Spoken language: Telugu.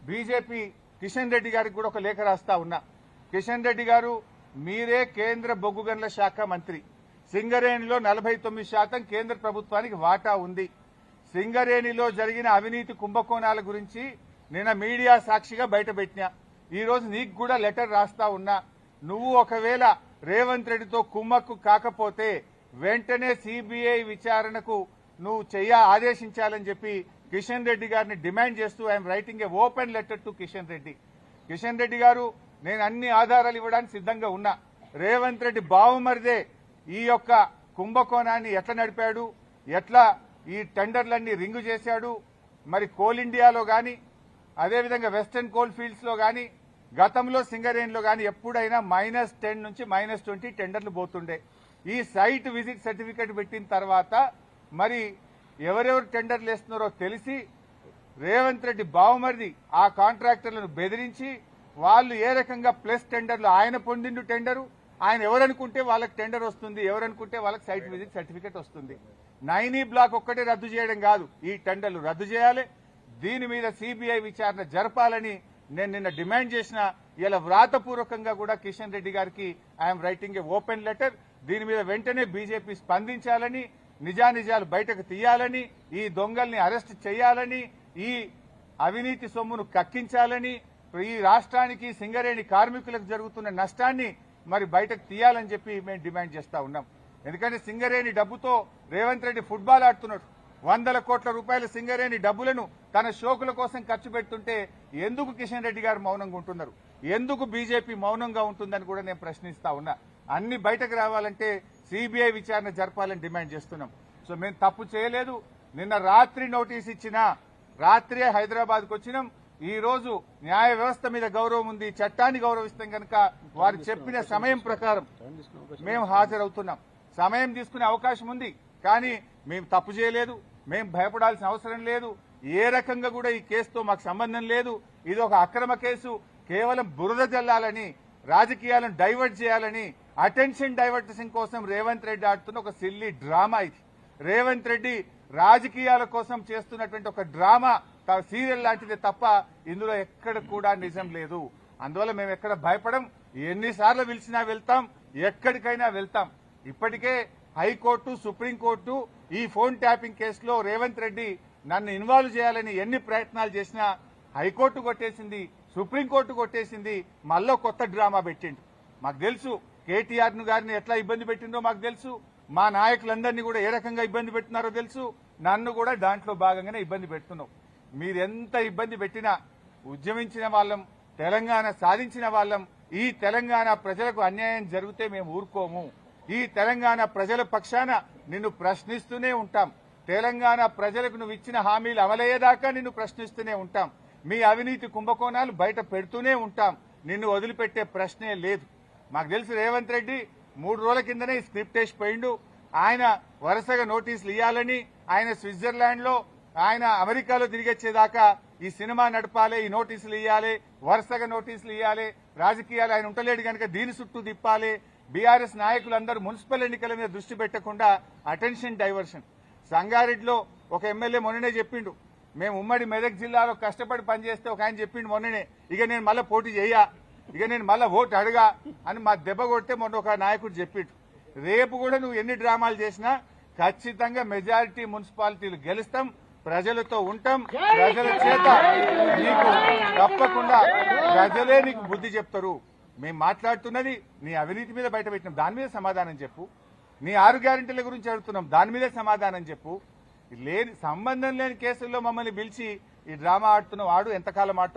బీజేపీ కిషన్ రెడ్డి గారికి కూడా ఒక లేఖ రాస్తా ఉన్నా. కిషన్ రెడ్డి గారు, మీరే కేంద్ర బొగ్గు గనుల శాఖ మంత్రి. సింగరేణిలో 49% కేంద్ర ప్రభుత్వానికి వాటా ఉంది. సింగరేణిలో జరిగిన అవినీతి కుంభకోణాల గురించి నిన్న మీడియా సాక్షిగా బయటపెట్టినా. ఈ రోజు నీకు కూడా లెటర్ రాస్తా ఉన్నా. నువ్వు ఒకవేళ రేవంత్ రెడ్డితో కుమ్మక్కు కాకపోతే వెంటనే సిబిఐ విచారణకు నువ్వు ఆదేశించాలని చెప్పి కిషన్ రెడ్డి గారిని డిమాండ్ చేస్తూ I'm writing A open letter to Kishan Reddy. Kishan Reddy గారు, నేను అన్ని ఆధారాలు ఇవ్వడానికి సిద్ధంగా ఉన్నా. రేవంత్ రెడ్డి బావుమరిదే ఈ యొక్క కుంభకోణాన్ని ఎట్లా నడిపాడు, ఎట్లా ఈ టెండర్లన్నీ రింగు చేశాడు, మరి కోల్ ఇండియాలో గాని అదేవిధంగా వెస్టర్న్ కోల్ ఫీల్డ్స్ లో గాని గతంలో సింగరేణిలో గాని ఎప్పుడైనా -10 నుంచి -20 టెండర్లు పోతుండే. ఈ సైట్ విజిట్ సర్టిఫికేట్ పెట్టిన తర్వాత మరి ఎవరెవరు టెండర్లు వేస్తున్నారో తెలిసి రేవంత్ రెడ్డి బావుమరిది ఆ కాంట్రాక్టర్లను బెదిరించి వాళ్ళు ఏ రకంగా ప్లస్ టెండర్లు ఆయన పొందిండు టెండరు, ఆయన ఎవరనుకుంటే వాళ్ళకి టెండర్ వస్తుంది, ఎవరనుకుంటే వాళ్ళకి సైట్ విజిట్ సర్టిఫికేట్ వస్తుంది. 9E బ్లాక్ ఒక్కటే రద్దు చేయడం కాదు, ఈ టెండర్లు రద్దు చేయాలి. దీని మీద సిబిఐ విచారణ జరపాలని నేను నిన్న డిమాండ్ చేసిన. ఇలా వ్రాతపూర్వకంగా కూడా కిషన్ రెడ్డి గారికి I'm writing A open letter. దీని మీద వెంటనే బీజేపీ స్పందించాలని, నిజానిజాలు బయటకు తీయాలని, ఈ దొంగల్ని అరెస్ట్ చేయాలని, ఈ అవినీతి సొమ్మును కక్కించాలని, ఈ రాష్ట్రానికి సింగరేణి కార్మికులకు జరుగుతున్న నష్టాన్ని మరి బయటకు తీయాలని చెప్పి మేము డిమాండ్ చేస్తా ఉన్నాం. ఎందుకంటే సింగరేణి డబ్బుతో రేవంత్ రెడ్డి ఫుట్బాల్ ఆడుతున్నాడు. 100 కోట్ల రూపాయల సింగరేణి డబ్బులను తన షోకుల కోసం ఖర్చు పెడుతుంటే ఎందుకు కిషన్ రెడ్డి గారు మౌనంగా ఉంటున్నారు, ఎందుకు బీజేపీ మౌనంగా ఉంటుందని కూడా నేను ప్రశ్నిస్తా ఉన్నా. అన్ని బయటకు రావాలంటే సిబిఐ విచారణ జరపాలని డిమాండ్ చేస్తున్నాం. సో మేము తప్పు చేయలేదు. నిన్న రాత్రి నోటీస్ ఇచ్చినా, రాత్రే హైదరాబాద్కు వచ్చినాం. ఈ రోజు న్యాయ వ్యవస్థ మీద గౌరవం ఉంది, చట్టాన్ని గౌరవిస్తాం కనుక వారు చెప్పిన సమయం ప్రకారం మేము హాజరవుతున్నాం. సమయం తీసుకునే అవకాశం ఉంది, కానీ మేము తప్పు చేయలేదు, మేము భయపడాల్సిన అవసరం లేదు. ఏ రకంగా కూడా ఈ కేసుతో మాకు సంబంధం లేదు. ఇది ఒక అక్రమ కేసు. కేవలం బురద జల్లాలని, రాజకీయాలను డైవర్ట్ చేయాలని, అటెన్షన్ డైవర్టేషన్ కోసం రేవంత్ రెడ్డి ఆడుతున్న ఒక సిల్లీ డ్రామా ఇది. రేవంత్ రెడ్డి రాజకీయాల కోసం చేస్తున్నటువంటి ఒక డ్రామా సీరియల్ లాంటిదే తప్ప ఇందులో ఎక్కడ కూడా నిజం లేదు. అందువల్ల మేము ఎక్కడ భయపడం. ఎన్నిసార్లు పిలిచినా వెళ్తాం, ఎక్కడికైనా వెళ్తాం. ఇప్పటికే హైకోర్టు, సుప్రీంకోర్టు ఈ ఫోన్ ట్యాపింగ్ కేసులో రేవంత్ రెడ్డి నన్ను ఇన్వాల్వ్ చేయాలని ఎన్ని ప్రయత్నాలు చేసినా హైకోర్టు కొట్టేసింది, సుప్రీంకోర్టు కొట్టేసింది. మళ్ళీ కొత్త డ్రామా పెట్టిండు. మాకు తెలుసు కేటీఆర్ గారిని ఎట్లా ఇబ్బంది పెట్టిందో మాకు తెలుసు. మా నాయకులందరినీ కూడా ఏ రకంగా ఇబ్బంది పెట్టినారో తెలుసు. నన్ను కూడా దాంట్లో భాగంగానే ఇబ్బంది పెడుతున్నావు. మీరెంత ఇబ్బంది పెట్టినా ఉద్యమించిన వాళ్ళం, తెలంగాణ సాధించిన వాళ్ళం. ఈ తెలంగాణ ప్రజలకు అన్యాయం జరిగితే మేము ఊరుకోము. ఈ తెలంగాణ ప్రజల పక్షాన నిన్ను ప్రశ్నిస్తూనే ఉంటాం. తెలంగాణ ప్రజలకు నువ్వు ఇచ్చిన హామీలు అమలయ్యేదాకా నిన్ను ప్రశ్నిస్తూనే ఉంటాం. మీ అవినీతి కుంభకోణాలు బయట పెడుతూనే ఉంటాం. నిన్ను వదిలిపెట్టే ప్రశ్నే లేదు. మాకు తెలుసు రేవంత్ రెడ్డి 3 రోజుల కిందనే ఈ స్క్రిప్ట్ వేసిపోయిండు. ఆయన వరుసగా నోటీసులు ఇవ్వాలని, ఆయన స్విట్జర్లాండ్ లో, ఆయన అమెరికాలో తిరిగొచ్చేదాకా ఈ సినిమా నడపాలి, ఈ నోటీసులు ఇవ్వాలి, వరుసగా నోటీసులు ఇవ్వాలి. రాజకీయాలు ఆయన ఉంటలేడు కనుక దీని చుట్టూ తిప్పాలి. బీఆర్ఎస్ నాయకులందరూ మున్సిపల్ ఎన్నికల మీద దృష్టి పెట్టకుండా అటెన్షన్ డైవర్షన్. సంగారెడ్డిలో ఒక ఎమ్మెల్యే మొన్ననే చెప్పిండు, మేము ఉమ్మడి మెదక్ జిల్లాలో కష్టపడి పనిచేస్తే ఒక ఆయన చెప్పిండు మొన్ననే, ఇక నేను మళ్ళీ పోటీ చేయా, ఇక నేను మళ్ళీ ఓటు అడగా అని మా దెబ్బ కొడితే మొన్న ఒక నాయకుడు చెప్పిండు. రేపు కూడా నువ్వు ఎన్ని డ్రామాలు చేసినా ఖచ్చితంగా మెజారిటీ మున్సిపాలిటీలు గెలుస్తాం, ప్రజలతో ఉంటాం. ప్రజల చేత నీకు తప్పకుండా ప్రజలే నీకు బుద్ధి చెప్తారు. మేము మాట్లాడుతున్నది నీ అవినీతి మీద బయట పెట్టినాం, దాని మీద సమాధానం చెప్పు. నీ 6 గ్యారెంటీల గురించి అడుగుతున్నాం, దాని మీదే సమాధానం చెప్పు. సంబంధం లేని కేసుల్లో మమ్మల్ని పిలిచి ఈ డ్రామా ఆడుతున్నావు, ఆడు ఎంతకాలం ఆడతావో